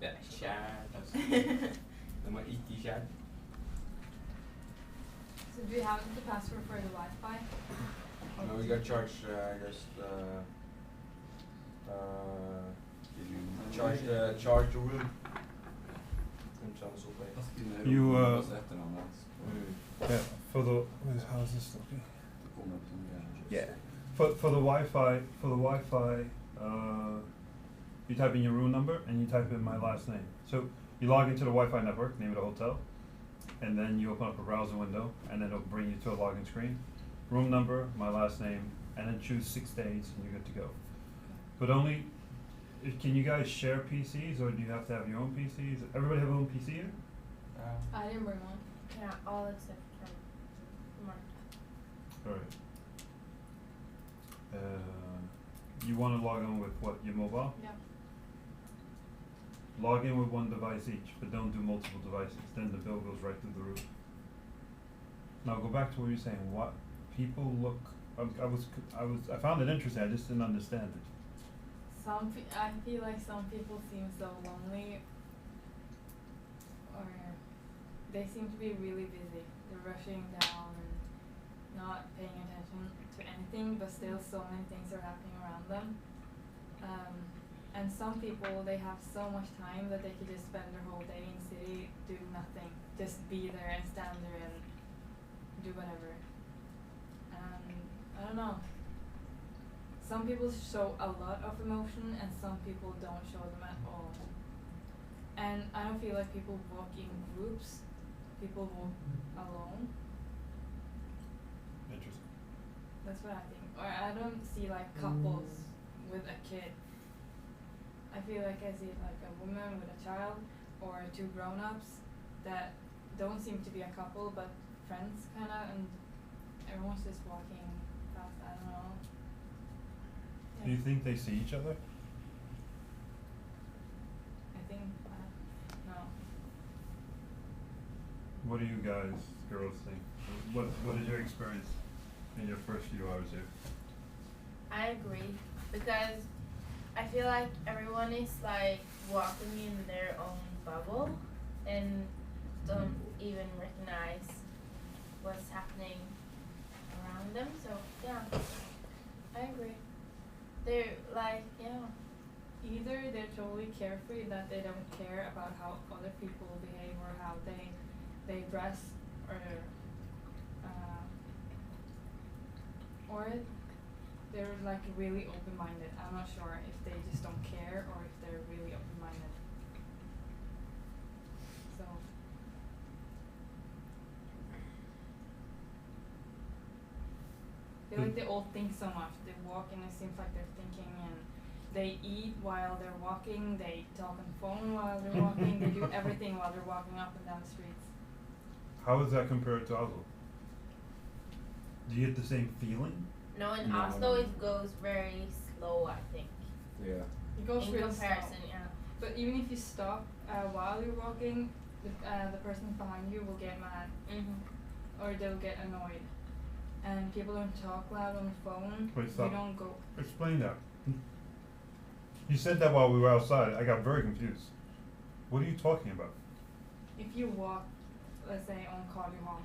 Yeah, chat. De har IT chat. So do you have the password for the Wi-Fi? No, we got charged. Charge the room. You Mm. yeah, for the how is this looking? Yeah. For the Wi-Fi you type in your room number and you type in my last name. So you log into the Wi-Fi network, name of the hotel, and then you open up a browser window and then it'll bring you to a login screen. Room number, my last name, and then choose 6 days and you're good to go. But only can you guys share PCs or do you have to have your own PCs? Everybody have their own PC here? I didn't bring one. Yeah, all except from Mark. Alright. You wanna log on with what, your mobile? Yeah. Log in with one device each, but don't do multiple devices, then the bill goes right through the roof. Now go back to what you're saying, what people look, I found it interesting, I just didn't understand it. I feel like some people seem so lonely, or they seem to be really busy. They're rushing down and not paying attention to anything, but still so many things are happening around them. And some people, they have so much time that they could just spend their whole day in the city doing nothing, just be there and stand there and do whatever. And I don't know. Some people show a lot of emotion and some people don't show them at all. And I don't feel like people walk in groups. People walk alone. Interesting. That's what I think. Or I don't see like couples with a kid. I feel like I see like a woman with a child or two grown-ups that don't seem to be a couple but friends kinda, and everyone's just walking past. I don't know. Do you think they see each other? I think no. What do you guys, girls, think? What is your experience in your first few hours here? I agree, because I feel like everyone is like walking in their own bubble and don't even recognize what's happening around them. So yeah, I agree. They're like, yeah. Either they're totally carefree that they don't care about how other people behave or how they dress, or they're like really open-minded. I'm not sure if they just don't care or if they're really open-minded. So I feel like they all think so much. They walk and it seems like they're thinking, and they eat while they're walking, they talk on the phone while they're walking, they do everything while they're walking up and down the streets. How is that compared to Oslo? Do you get the same feeling? No, in No. Oslo it goes very slow, I think. Yeah. It goes In real comparison, slow. yeah. But even if you stop while you're walking, the person behind you will get mad, or they'll get annoyed. And people don't talk loud on the phone. Wait, stop. You don't go. Explain that. You said that while we were outside, I got very confused. What are you talking about? If you walk, let's say on Karl Johan,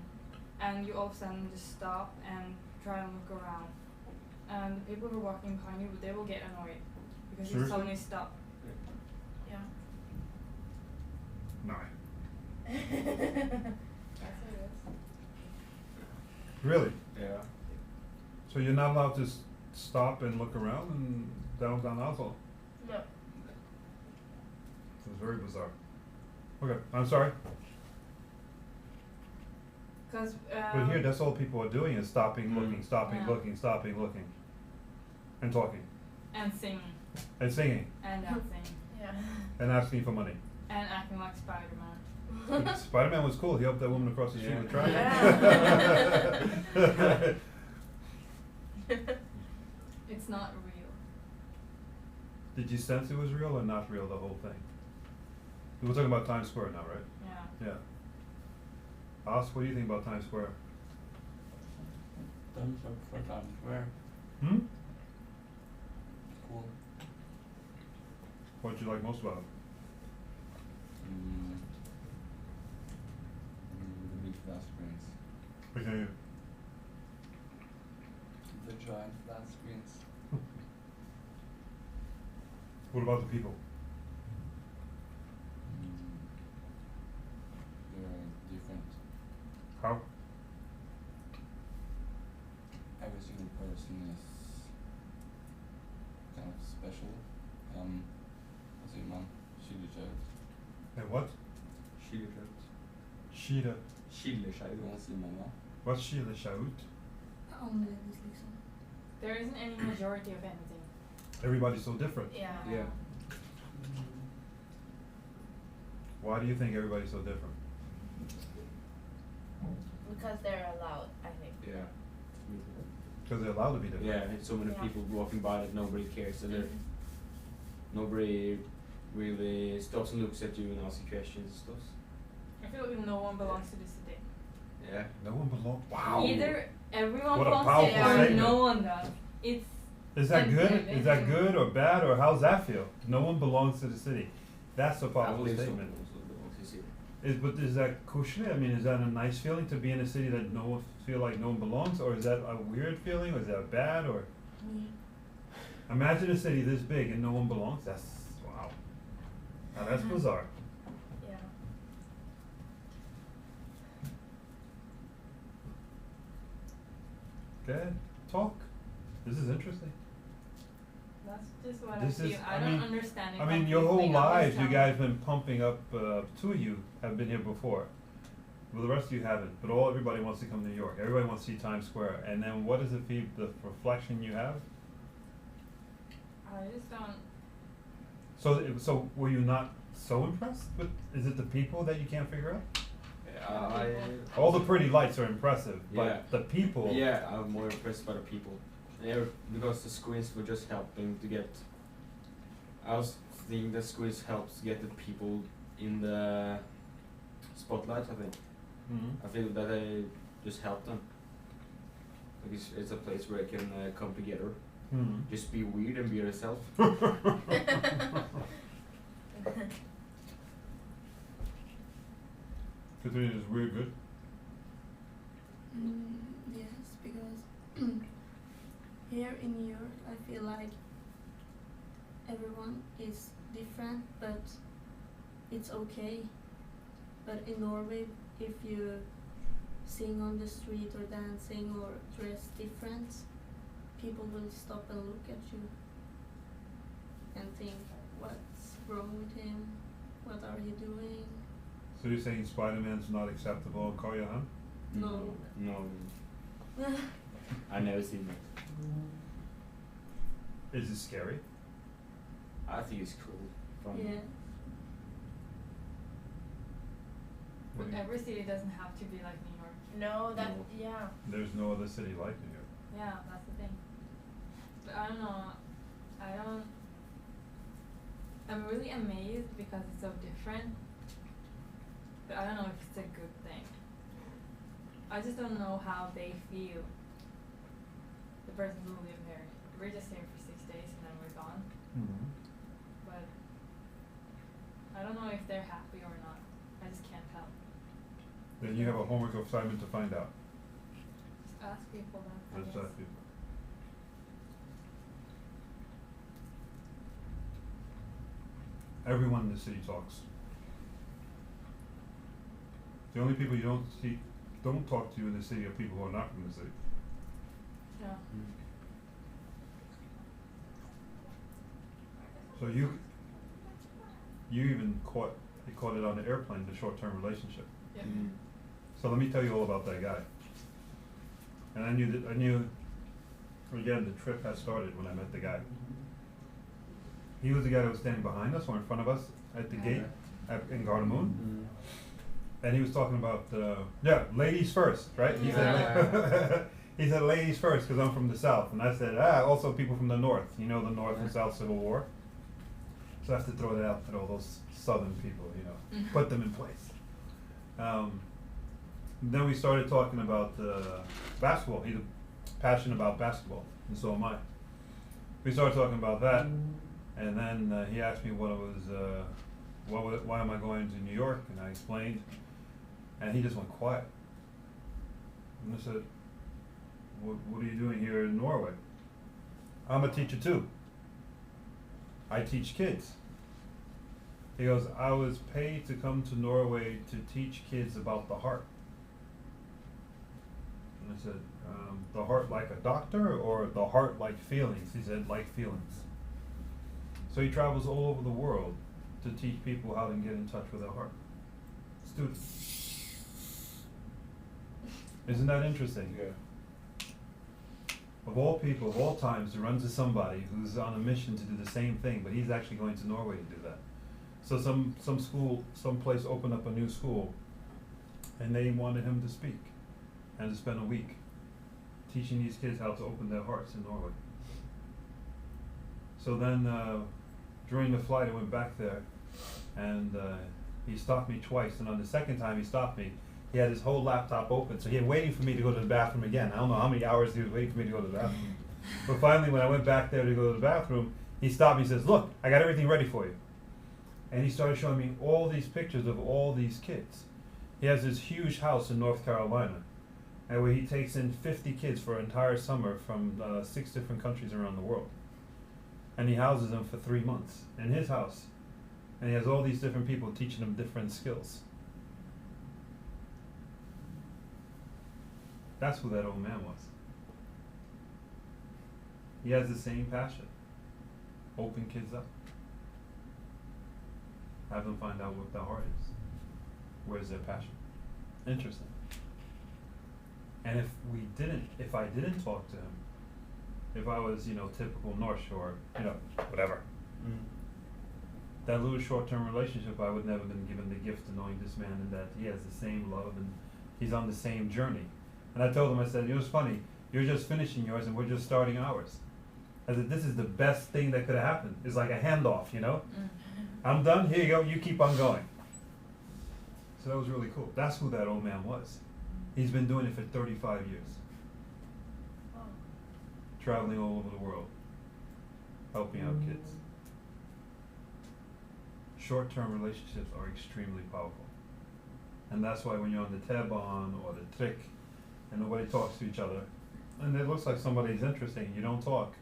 and you all of a sudden just stop and try and look around, and the people who are walking behind you, they will get annoyed because you Seriously? suddenly stop. Yeah. No. That's what it is. Really? Yeah. So you're not allowed to stop and look around in downtown Oslo? No. It's very bizarre. Okay, I'm sorry. Cause But here, that's all people are doing is stopping, looking, stopping, Yeah. looking, stopping, looking, and talking, and singing and singing, and dancing Yeah. and asking for money. and acting like Spider-Man. Spider-Man was cool. He helped that woman across the street Yeah. with trash. It's not real. Did you sense it was real or not real, the whole thing? We're talking about Times Square now, right? Yeah. Yeah. Os, what do you think about Times Square? Thumbs up for Times Square. Hmm? Cool. What did you like most about it? The big flat screens. Okay. The giant flat screens. What about the people? They're different. How? Every single person is kind of special. Vad säger man? Skiljer And what? Skiljer sig ut. Skiljer. Skiljer sig ut. Vad säger man va? Vad skiljer sig ut? Annorledes liksom. There isn't any majority of anything. Everybody's so different. Yeah. Yeah. Why do you think everybody's so different? Because they're allowed, I think. Yeah. Because they're allowed to be different. Yeah, it's so many Yeah. people walking by that nobody cares, and nobody really stops and looks at you and asks you questions and stuff. I feel like no one belongs to the city. Yeah. No one belongs. Wow. Either everyone What a belongs to powerful it or statement. no one does. It's Is that good? unfair, Is that isn't it? good or bad, or how's that feel? No one belongs to the city. That's a I powerful believe so. statement. Also belongs to city. But is that kushli? I mean, is that a nice feeling to be in a city that no one feel like no one belongs, or is that a weird feeling, or is that bad, or? Imagine a city this big and no one belongs. That's wow. Now that's bizarre. Yeah. Good talk. This is interesting. That's just what This I is- feel. I I don't mean- understand it. I mean, your whole completely. I'm lives, just you telling guys been pumping up. Two of you have been here before. Well, the rest of you haven't. But everybody wants to come to New York. Everybody wants to see Times Square. And then, what is the reflection you have? I just don't. So were you not so impressed with? Is it the people that you can't figure out? All the pretty lights are impressive, but Yeah. the people. Yeah, I'm more impressed by the people. Because the screens were just helping to get. I was thinking the screens helps get the people in the spotlight. I think. Mhm. I feel that they just help them. Like it's a place where they can come together, Mhm. just be weird and be yourself. Katrina, is weird good? Yes, because here in New York, I feel like everyone is different, but it's okay. But in Norway, if you sing on the street or dancing or dress different, people will stop and look at you and think, what's wrong with him? What are you doing? So you're saying Spider-Man's not acceptable in Korean? No. No, I never seen it. Is it scary? I think it's cool. Fun. Yeah. What do But you- every city doesn't have to be like New York. No, that No. yeah. There's no other city like New York. Yeah, that's the thing. But I don't know. I'm really amazed because it's so different. But I don't know if it's a good thing. I just don't know how they feel. The person who live here. We're just here for 6 days and then we're gone. Mm-hmm. But I don't know if they're happy or not. I just can't tell. Then you have a homework assignment to find out. Just ask people that. I That's guess. that people. Everyone in the city talks. The only people you don't talk to in the city are people who are not from the city. Yeah. So you even caught it on the airplane, the short-term relationship. Yeah. Mm. So let me tell you all about that guy. And I knew, again, the trip had started when I met the guy. He was the guy that was standing behind us or in front of us at the gate in Gardermoen. Mm. And he was talking about, ladies first, right? He Yeah. he said ladies first because I'm from the south. And I said, also people from the north. You know, the north and south civil war. So I have to throw that out to all those southern people, put them in place. Then we started talking about basketball. He's passionate about basketball, and so am I. We started talking about that, and then he asked me what why am I going to New York? And I explained, and he just went quiet. And I said, what are you doing here in Norway? I'm a teacher too. I teach kids. He goes, I was paid to come to Norway to teach kids about the heart. And I said, the heart like a doctor or the heart like feelings? He said, like feelings. So he travels all over the world to teach people how to get in touch with their heart. Students. Isn't that interesting? Yeah. Of all people, of all times, to run to somebody who's on a mission to do the same thing, but he's actually going to Norway to do that. So some school, some place opened up a new school, and they wanted him to speak and to spend a week teaching these kids how to open their hearts in Norway. So then, during the flight, I went back there, and he stopped me twice, and on the second time he stopped me, he had his whole laptop open, so he was waiting for me to go to the bathroom again. I don't know how many hours he was waiting for me to go to the bathroom. But finally, when I went back there to go to the bathroom, he stopped me and says, look, I got everything ready for you. And he started showing me all these pictures of all these kids. He has this huge house in North Carolina, and where he takes in 50 kids for an entire summer from 6 different countries around the world. And he houses them for 3 months in his house. And he has all these different people teaching them different skills. That's who that old man was. He has the same passion. Open kids up. Have them find out what their heart is. Where's their passion? Interesting. And if I didn't talk to him, if I was, typical North Shore, whatever, that little short-term relationship, I would never been given the gift of knowing this man and that he has the same love and he's on the same journey. And I told him, I said, it was funny, you're just finishing yours and we're just starting ours. I said, this is the best thing that could have happened. It's like a handoff, I'm done, here you go, you keep on going. So that was really cool. That's who that old man was. He's been doing it for 35 years. Traveling all over the world, helping out kids. Short-term relationships are extremely powerful. And that's why when you're on the T-Bahn or the Trick and nobody talks to each other, and it looks like somebody's interesting, you don't talk,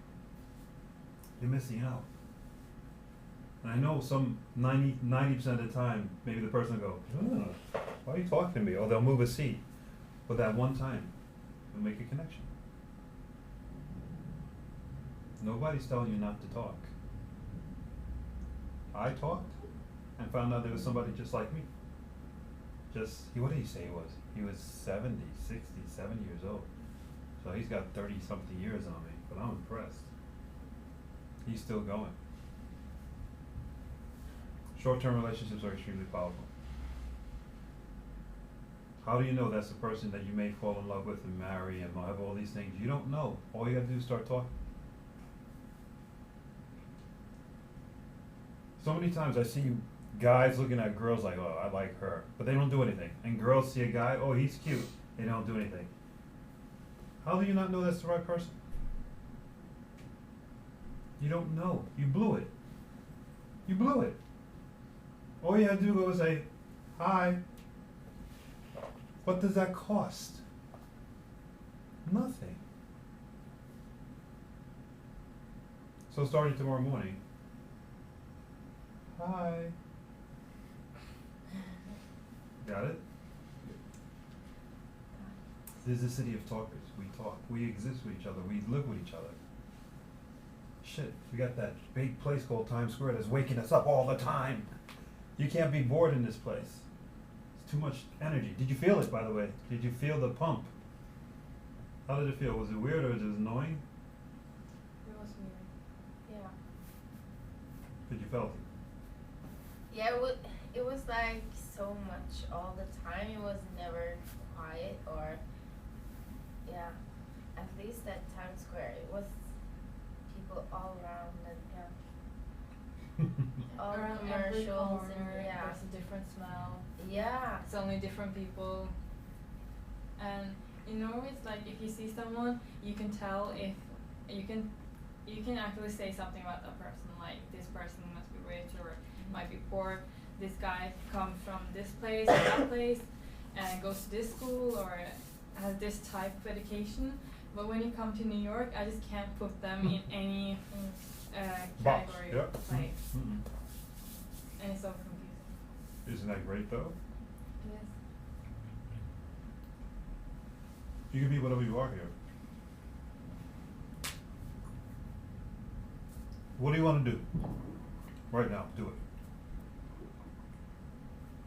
you're missing out. And I know some 90% of the time, maybe the person will go, why are you talking to me? Or they'll move a seat. But that one time, you'll make a connection. Nobody's telling you not to talk. I talked and found out there was somebody just like me. What did he say he was? He was 70, 60, 70 years old. So he's got 30 something years on me, but I'm impressed. He's still going. Short-term relationships are extremely powerful. How do you know that's the person that you may fall in love with and marry and have all these things? You don't know. All you gotta do is start talking. So many times I see guys looking at girls like, oh, I like her, but they don't do anything. And girls see a guy, oh, he's cute, they don't do anything. How do you not know that's the right person? You don't know. You blew it. You blew it. All you have to do is say, hi. What does that cost? Nothing. So starting tomorrow morning, hi. Got it? This is a city of talkers. We talk. We exist with each other. We live with each other. Shit, we got that big place called Times Square that's waking us up all the time. You can't be bored in this place. It's too much energy. Did you feel it, by the way? Did you feel the pump? How did it feel? Was it weird or was it annoying? It was weird. Yeah. Did you felt it? Yeah, it was like so much all the time. It was never quiet or, yeah, at least at Times Square, it was people all around and, all Around every commercials corner, and, yeah. there's a different smell. Yeah. It's only different people. And in Norway, it's like if you see someone, you can tell if you can actually say something about that person, like this person must be rich or might be poor. this guy comes from this place or that place and goes to this school or has this type of education. But when you come to New York, I just can't put them in any Box, category. yeah. Like, Mm-mm. and it's so confusing. Isn't that great though? Yes. You can be whatever you are here. What do you want to do? Right now, do it.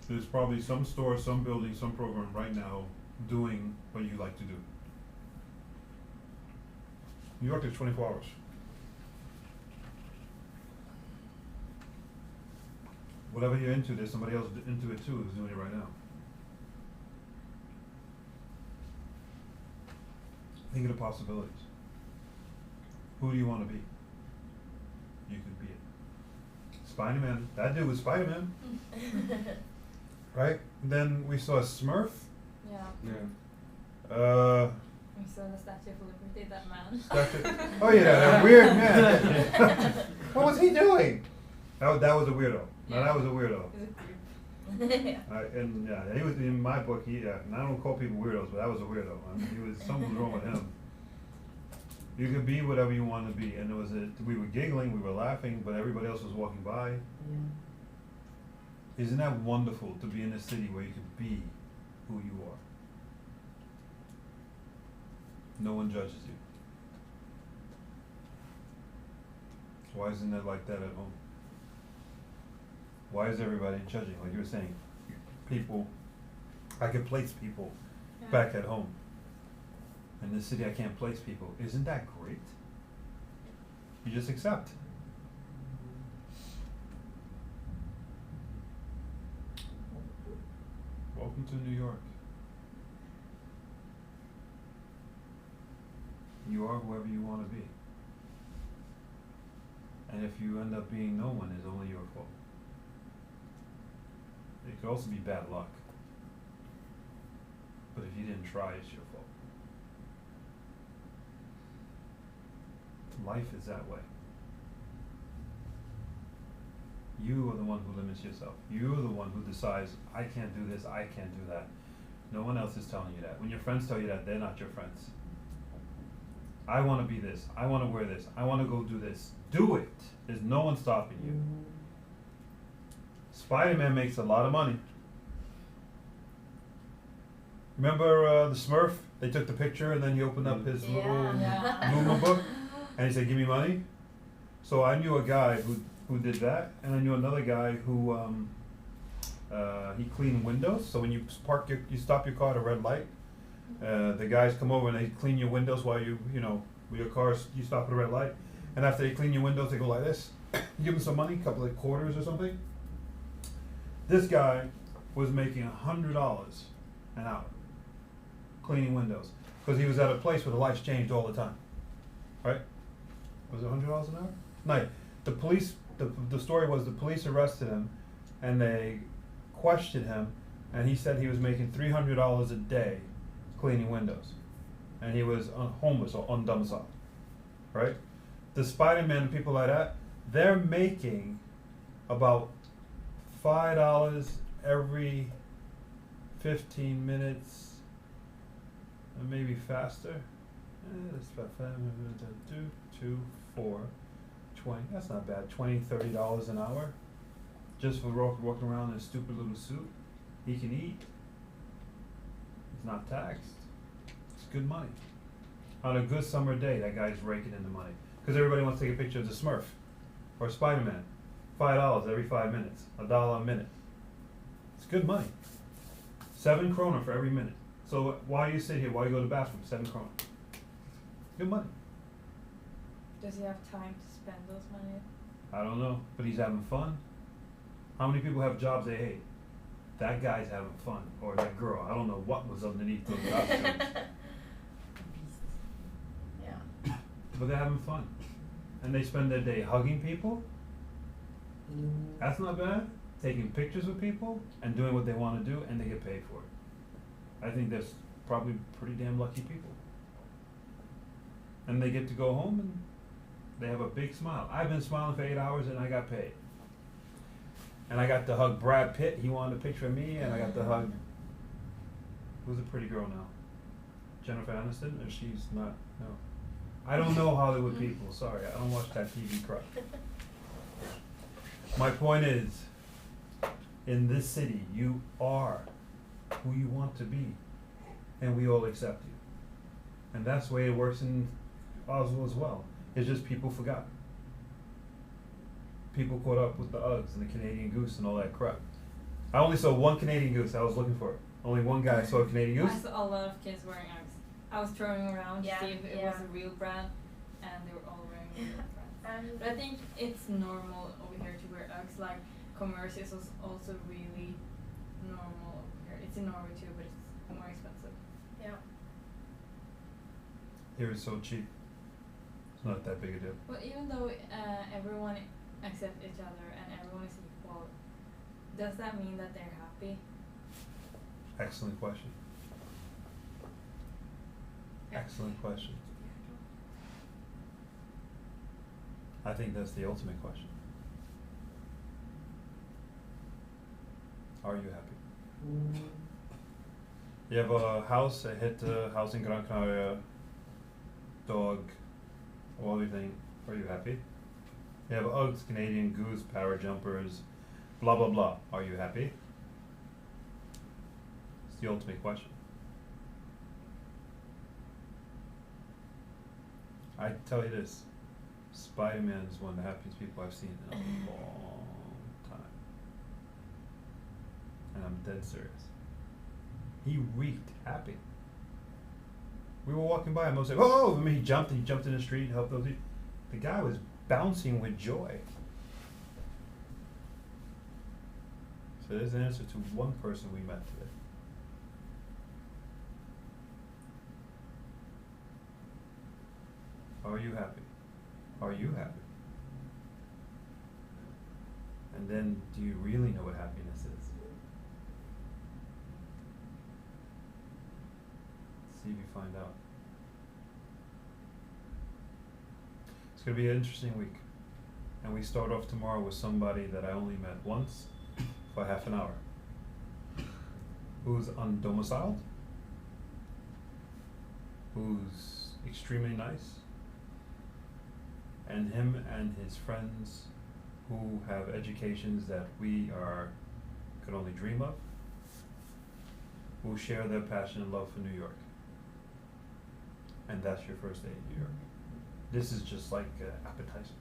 There's probably some store, some building, some program right now doing what you like to do. New York is 24 hours. Whatever you're into, there's somebody else into it too who's doing it right now. Think of the possibilities. Who do you want to be? You could be it. Spider-Man. That dude was Spider-Man, right? Then we saw Smurf. Yeah. Yeah. We saw the Statue of Liberty, that man. Oh yeah, that weird man. What was he doing? That was a weirdo. No, that was a weirdo. He's a creep. And yeah, he was in my book. And I don't call people weirdos, but that was a weirdo. I mean, something was wrong with him. You could be whatever you want to be, and we were giggling, we were laughing, but everybody else was walking by. Isn't that wonderful to be in a city where you could be who you are? No one judges you. Why isn't it like that at home? Why is everybody judging? Like you were saying, people, I can place people Yeah. back at home. In this city, I can't place people. Isn't that great? You just accept. Welcome to New York. You are whoever you want to be. And if you end up being no one, it's only your fault. It could also be bad luck. But if you didn't try, it's your fault. Life is that way. You are the one who limits yourself. You are the one who decides, I can't do this, I can't do that. No one else is telling you that. When your friends tell you that, they're not your friends. I want to be this. I want to wear this. I want to go do this. Do it. There's no one stopping you. Spider-Man makes a lot of money. Remember the Smurf? They took the picture and then he opened up his little Yeah. movement book and he said, give me money. So I knew a guy who did that, and I knew another guy who he cleaned windows. So when you you stop your car at a red light, the guys come over and they clean your windows while you with your cars, you stop at a red light, and after they clean your windows, they go like this. You give them some money, a couple of quarters or something. This guy was making $100 an hour cleaning windows because he was at a place where the lights changed all the time. Right? Was it $100 an hour? No. The police. The story was the police arrested him, and they questioned him, and he said he was making $300 a day cleaning windows, and he was homeless or undomiciled, right? The Spider-Man and people like that, they're making about $5 every 15 minutes, or maybe faster. That's about 5, 2, 4, 20. That's not bad. $20, $30 an hour, just for walking around in a stupid little suit. He can eat. He's not taxed. It's good money. On a good summer day, that guy's raking in the money. Because everybody wants to take a picture of the Smurf or Spider-Man. $5 every 5 minutes. $1 a minute. It's good money. 7 krona for every minute. So while you sit here, while you go to the bathroom, 7 krona. Good money. Does he have time to spend those money? I don't know, but he's having fun. How many people have jobs they hate? That guy's having fun, or that girl. I don't know what was underneath those costumes, Yeah. but they're having fun, and they spend their day hugging people. That's not bad. Taking pictures with people and doing what they want to do, and they get paid for it. I think that's probably pretty damn lucky people. And they get to go home and they have a big smile. I've been smiling for 8 hours and I got paid. And I got to hug Brad Pitt. He wanted a picture of me, and I got to hug. Who's a pretty girl now? Jennifer Aniston? Or she's not? No. I don't know Hollywood people. Sorry, I don't watch that TV crap. My point is, in this city, you are who you want to be, and we all accept you. And that's the way it works in Oslo as well. It's just people forgot. People caught up with the Uggs and the Canadian Goose and all that crap. I only saw one Canadian Goose. I was looking for it. Only one guy saw a Canadian Goose. I saw a lot of kids wearing Uggs. I was throwing around Yeah, to see if it yeah. was a real brand, and they were all wearing real brands. And But I think it's normal over here to wear Uggs. Like Converse is also really normal over here. It's in Norway too, but it's more expensive. yeah. Here it's so cheap. It's not that big a deal. But even though everyone accepts each other and everyone is equal, does that mean that they're happy? Excellent question. Excellent question. I think that's the ultimate question. Are you happy? You have a house, a hit house in Gran Canaria, dog, all everything. Are you happy? You have Uggs, Canadian Goose, power jumpers, blah blah blah. Are you happy? It's the ultimate question. I tell you this, Spider-Man is one of the happiest people I've seen in a long time. And I'm dead serious. He reeked happy. We were walking by him, I was like, oh, I mean, he jumped in the street, helped those people. The guy was bouncing with joy. So there's an answer to one person we met today. Are you happy? Are you happy? And then, do you really know what happiness is? See if you find out. It's going to be an interesting week. And we start off tomorrow with somebody that I only met once for half an hour. Who's undomiciled, who's extremely nice, and him and his friends who have educations that we could only dream of, who share their passion and love for New York. And that's your first day in New York. This is just like appetizer.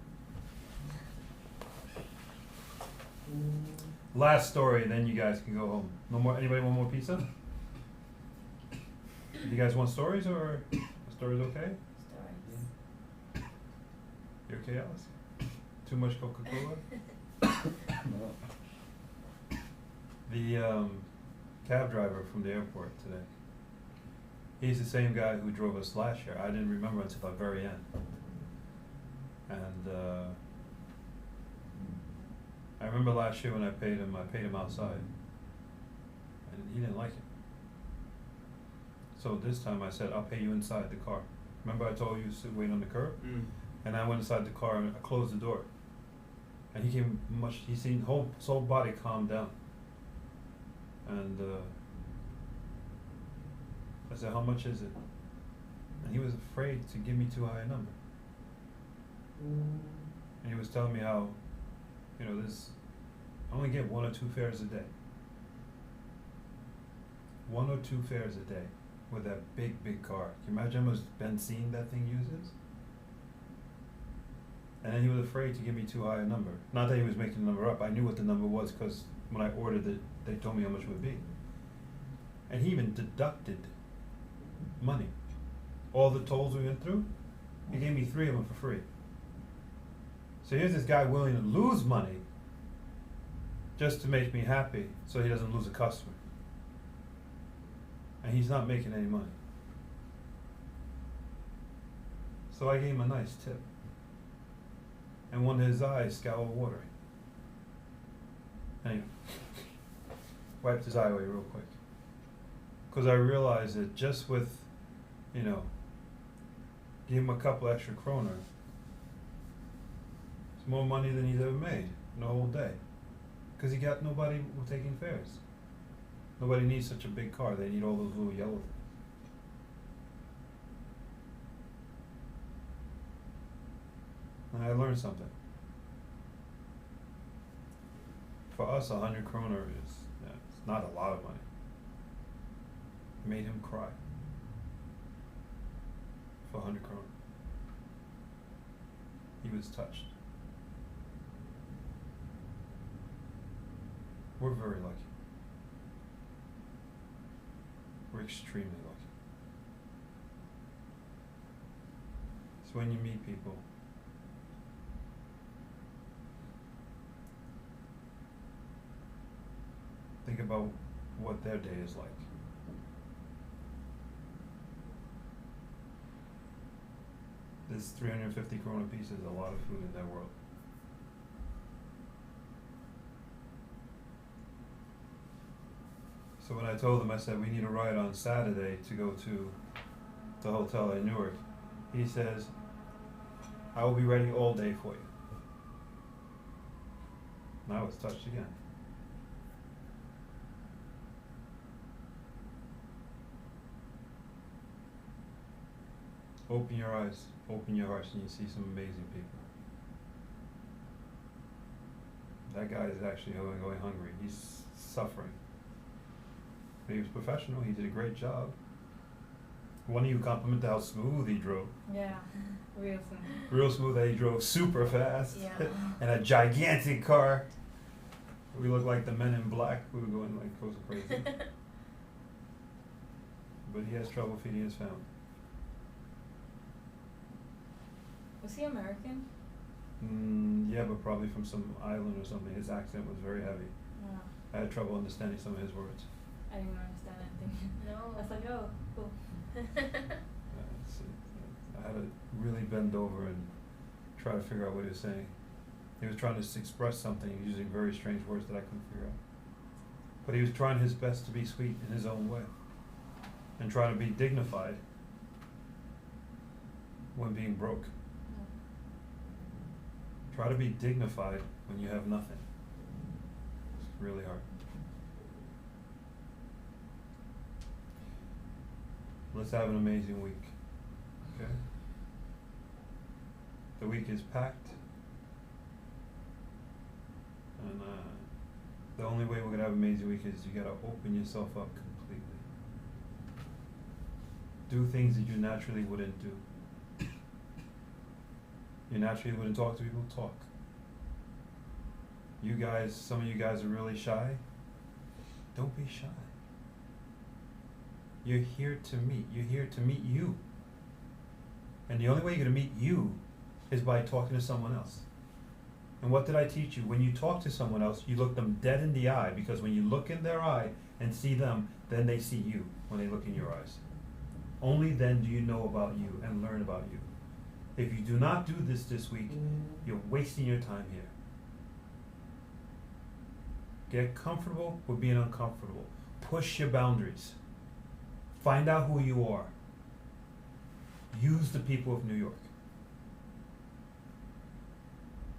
Last story, then you guys can go home. No more. Anybody want more pizza? You guys want stories, or stories okay? Stories. You okay, Alice? Too much Coca-Cola? The cab driver from the airport today, he's the same guy who drove us last year. I didn't remember until the very end. And I remember last year when I paid him outside. And he didn't like it. So this time I said, I'll pay you inside the car. Remember I told you to wait on the curb? Mm. And I went inside the car and I closed the door. And he seemed his whole body calmed down. And I said, how much is it? And he was afraid to give me too high a number. And he was telling me how, I only get 1 or 2 fares a day. 1 or 2 fares a day with that big car. Can you imagine how much benzene that thing uses? And then he was afraid to give me too high a number. Not that he was making the number up. I knew what the number was because when I ordered it, they told me how much it would be. And he even deducted money. All the tolls we went through, he gave me 3 of them for free. So here's this guy willing to lose money just to make me happy so he doesn't lose a customer. And he's not making any money. So I gave him a nice tip. And one of his eyes scowled watering. Anyway, wiped his eye away real quick. Because I realized that just with, give him a couple extra kroner, it's more money than he's ever made in a whole day. Cause you got nobody taking fares. Nobody needs such a big car, they need all those little yellow things. And I learned something. For us, 100 kroner is, it's not a lot of money. It made him cry. For 100 kroner. He was touched. We're very lucky. We're extremely lucky. So when you meet people, think about what their day is like. This 350 krona piece is a lot of food in their world. So when I told them, I said, we need a ride on Saturday to go to the hotel in Newark, he says, I will be ready all day for you. And I was touched again. Open your eyes, open your hearts, and you see some amazing people. That guy is actually going hungry. He's suffering. But he was professional. He did a great job. One of you complimented how smooth he drove. Yeah, real smooth. Real smooth that he drove super fast. Yeah. And a gigantic car. We looked like the Men in Black. We were going like close to crazy. But he has trouble feeding his family. Was he American? Yeah, but probably from some island or something. His accent was very heavy. No, I had trouble understanding some of his words. I didn't understand anything. No. I was like, oh, cool. I had to really bend over and try to figure out what he was saying. He was trying to express something using very strange words that I couldn't figure out. But he was trying his best to be sweet in his own way and trying to be dignified when being broke. Try to be dignified when you have nothing. It's really hard. Let's have an amazing week. Okay? The week is packed. And the only way we're gonna have an amazing week is you gotta open yourself up completely. Do things that you naturally wouldn't do. You naturally wouldn't talk to people, talk. You guys, some of you guys are really shy. Don't be shy. You're here to meet. You're here to meet you. And the only way you're going to meet you is by talking to someone else. And what did I teach you? When you talk to someone else, you look them dead in the eye, because when you look in their eye and see them, then they see you when they look in your eyes. Only then do you know about you and learn about you. If you do not do this week, you're wasting your time here. Get comfortable with being uncomfortable. Push your boundaries. Find out who you are. Use the people of New York.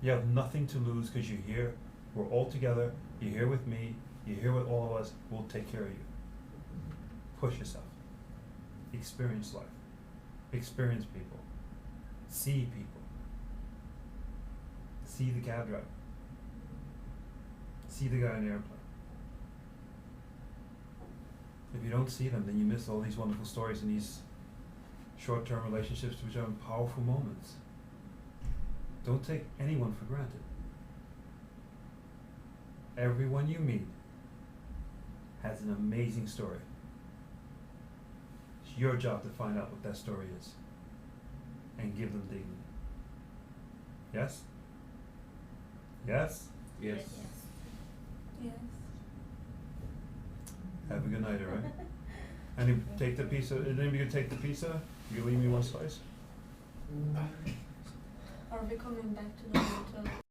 You have nothing to lose because you're here. We're all together. You're here with me. You're here with all of us. We'll take care of you. Push yourself. Experience life. Experience people. See people. See the cab driver. See the guy in the airplane. If you don't see them, then you miss all these wonderful stories and these short-term relationships, which are powerful moments. Don't take anyone for granted. Everyone you meet has an amazing story. It's your job to find out what that story is and give them dignity. Yes? Yes? Yes. Yes. Have a good night, alright? And take the pizza. Is anybody gonna take the pizza? You can leave me one slice? Are we coming back to the hotel?